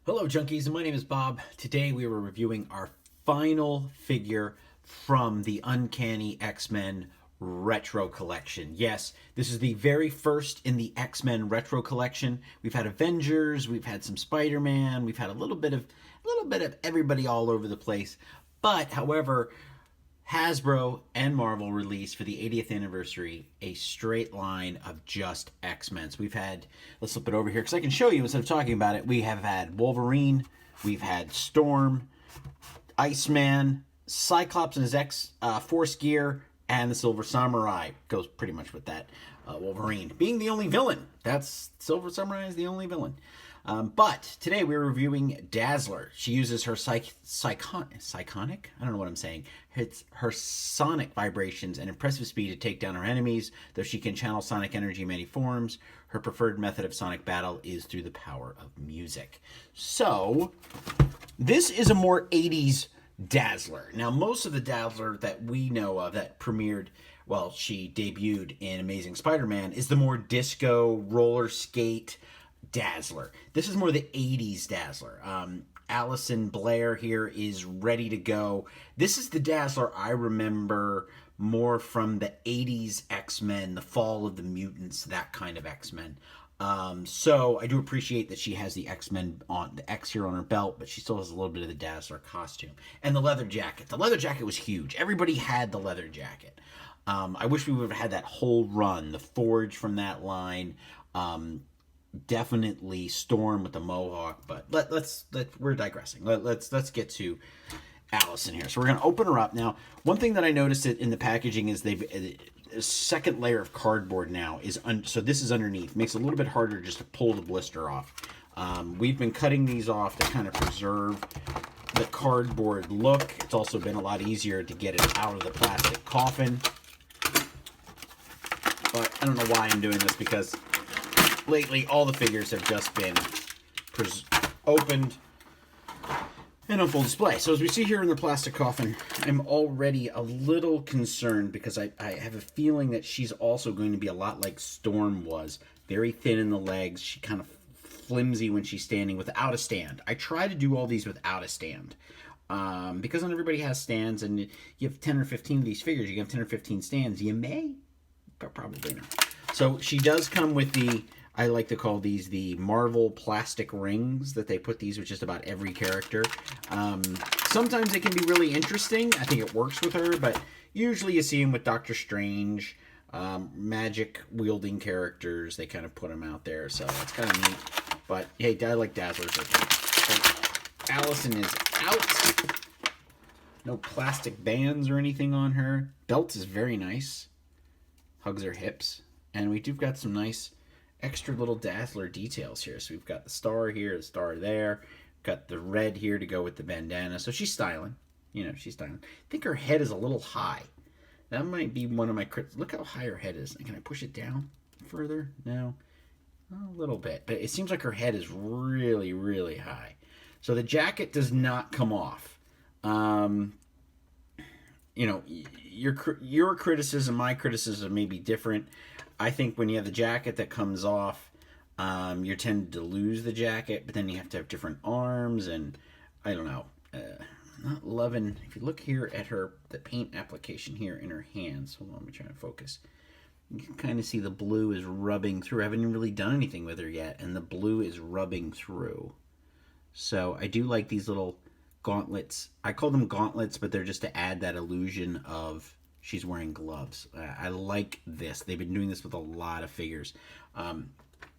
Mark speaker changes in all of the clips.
Speaker 1: Hello junkies, my name is Bob. Today we were reviewing our final figure from the Uncanny X-Men Retro Collection. Yes, this is the very first in the X-Men Retro Collection. We've had Avengers, we've had some Spider-Man, we've had a little bit of everybody all over the place. But however, Hasbro and Marvel released for the 80th anniversary a straight line of just X-Men. So we've had, let's flip it over here because I can show you instead of talking about it. We have had Wolverine, we've had Storm, Iceman, Cyclops in his X-Force gear, and the Silver Samurai. Goes pretty much with that. Wolverine being the only villain. That's Silver Samurai is the only villain. But today we're reviewing Dazzler. She uses her psychonic? I don't know what I'm saying. It's her sonic vibrations and impressive speed to take down her enemies. Though she can channel sonic energy in many forms, her preferred method of sonic battle is through the power of music. So, this is a more 80s Dazzler. Now, most of the Dazzler that we know of that premiered, well, she debuted in Amazing Spider-Man, is the more disco, roller skate Dazzler. This is more the 80s Dazzler. Allison Blair here is ready to go. This is the Dazzler I remember more from the 80s X-Men, the Fall of the Mutants, that kind of X-Men. So I do appreciate that she has the X-Men on the X here on her belt, but she still has a little bit of the Dazzler costume. And the leather jacket. The leather jacket was huge. Everybody had the leather jacket. I wish we would have had that whole run, the Forge from that line. Definitely Storm with the mohawk, but we're digressing. Let's get to Allison here. So we're gonna open her up now. One thing that I noticed in the packaging is they've a second layer of cardboard now is so this is underneath. Makes it a little bit harder just to pull the blister off. We've been cutting these off to kind of preserve the cardboard look. It's also been a lot easier to get it out of the plastic coffin. But I don't know why I'm doing this because lately, all the figures have just been opened and on full display. So as we see here in the plastic coffin, I'm already a little concerned because I have a feeling that she's also going to be a lot like Storm was. Very thin in the legs. She kind of flimsy when she's standing without a stand. I try to do all these without a stand. Because not everybody has stands, and you have 10 or 15 of these figures. You have 10 or 15 stands. You may, but probably not. So she does come with the, I like to call these the Marvel plastic rings that they put these with just about every character. Sometimes it can be really interesting. I think it works with her, but usually you see them with Doctor Strange, magic-wielding characters. They kind of put them out there, so it's kind of neat. But, hey, I like Dazzlers. So Allison is out. No plastic bands or anything on her. Belt is very nice. Hugs her hips. And we do got some nice extra little Dazzler details here. So we've got the star here, the star there. Got the red here to go with the bandana. So she's styling. You know, she's styling. I think her head is a little high. That might be one of my critics. Look how high her head is. Can I push it down further? No. A little bit. But it seems like her head is really, really high. So the jacket does not come off. You know, your criticism, my criticism may be different. I think when you have the jacket that comes off, you're tended to lose the jacket, but then you have to have different arms, and I don't know. Not loving. If you look here at the paint application here in her hands, hold on, let me try to focus. You can kind of see the blue is rubbing through. I haven't even really done anything with her yet, and the blue is rubbing through. So I do like these little gauntlets. I call them gauntlets, but they're just to add that illusion of she's wearing gloves. I like this. They've been doing this with a lot of figures.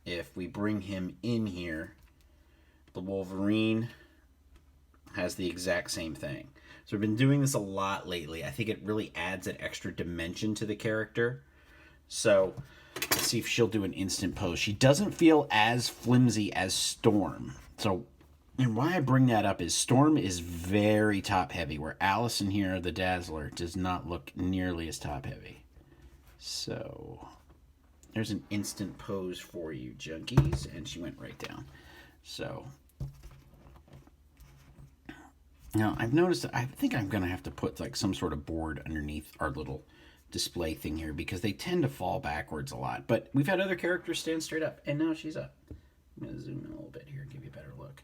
Speaker 1: If we bring him in here, the Wolverine has the exact same thing. So we've been doing this a lot lately. I think it really adds an extra dimension to the character. So let's see if she'll do an instant pose. She doesn't feel as flimsy as Storm. So, and why I bring that up is Storm is very top heavy, where Allison here, the Dazzler, does not look nearly as top heavy. So there's an instant pose for you, junkies, and she went right down. So now I've noticed that I think I'm gonna have to put like some sort of board underneath our little display thing here because they tend to fall backwards a lot. But we've had other characters stand straight up, and now she's up. I'm gonna zoom in a little bit here and give you a better look.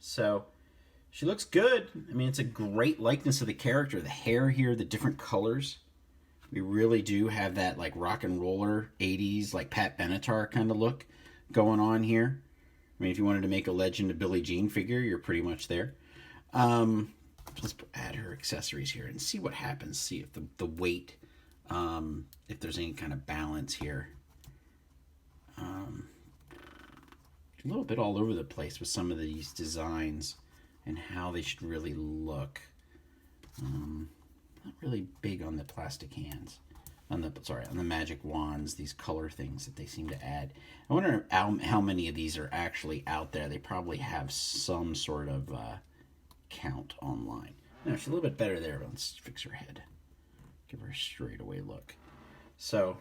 Speaker 1: So she looks good. I mean, it's a great likeness of the character. The hair here, the different colors. We really do have that like rock and roller 80s, like Pat Benatar kind of look going on here. I mean, if you wanted to make a Legend of Billie Jean figure, you're pretty much there. Let's add her accessories here and see what happens. See if the weight, if there's any kind of balance here. A little bit all over the place with some of these designs and how they should really look. Not really big on the plastic hands. On the magic wands, these color things that they seem to add. I wonder how many of these are actually out there. They probably have some sort of count online. No, she's a little bit better there, but let's fix her head. Give her a straightaway look. So,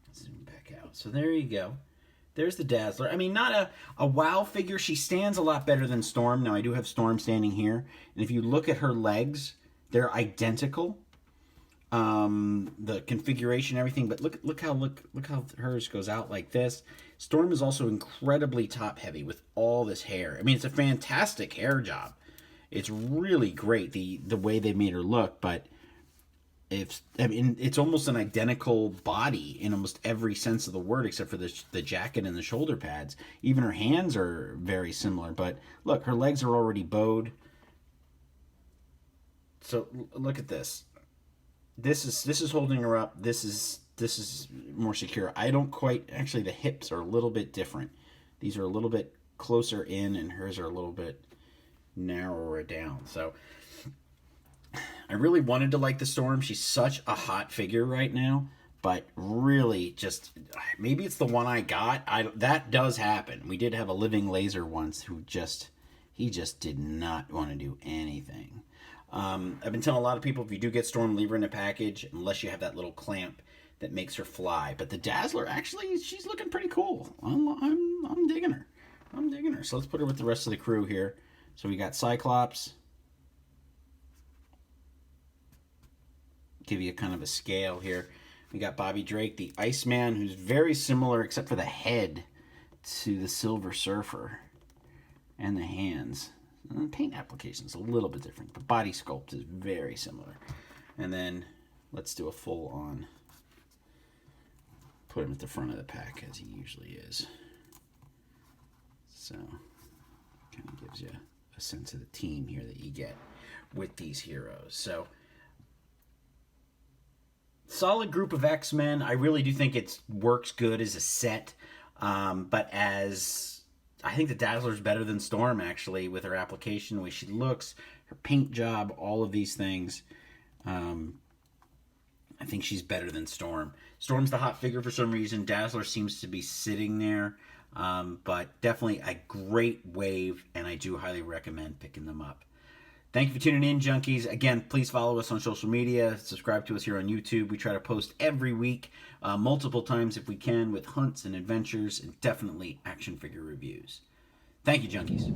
Speaker 1: let's zoom back out. So there you go. There's the Dazzler. I mean, not a wow figure. She stands a lot better than Storm. Now, I do have Storm standing here. And if you look at her legs, they're identical. The configuration, everything, but look how hers goes out like this. Storm is also incredibly top heavy with all this hair. I mean, it's a fantastic hair job. It's really great the way they made her look, but it's almost an identical body in almost every sense of the word, except for the jacket and the shoulder pads. Even her hands are very similar, but look, her legs are already bowed. So look at this. This is holding her up. This is more secure. I don't quite, actually the hips are a little bit different. These are a little bit closer in and hers are a little bit narrower down. So I really wanted to like the Storm. She's such a hot figure right now, but really just, maybe it's the one I got. That does happen. We did have a living laser once who he just did not want to do anything. I've been telling a lot of people, if you do get Storm, leave her in a package, unless you have that little clamp that makes her fly. But the Dazzler, actually, she's looking pretty cool. I'm digging her. I'm digging her. So let's put her with the rest of the crew here. So we got Cyclops. Give you kind of a scale here. We got Bobby Drake, the Iceman, who's very similar, except for the head, to the Silver Surfer. And the hands. And the paint application is a little bit different, but body sculpt is very similar. And then let's do a full on. Put him at the front of the pack as he usually is. So kind of gives you a sense of the team here that you get with these heroes. So solid group of X-Men. I really do think it works good as a set, but as I think the Dazzler's better than Storm, actually, with her application, the way she looks, her paint job, all of these things. I think she's better than Storm. Storm's the hot figure for some reason. Dazzler seems to be sitting there, but definitely a great wave, and I do highly recommend picking them up. Thank you for tuning in, junkies. Again, please follow us on social media. Subscribe to us here on YouTube. We try to post every week, multiple times if we can, with hunts and adventures and definitely action figure reviews. Thank you, junkies.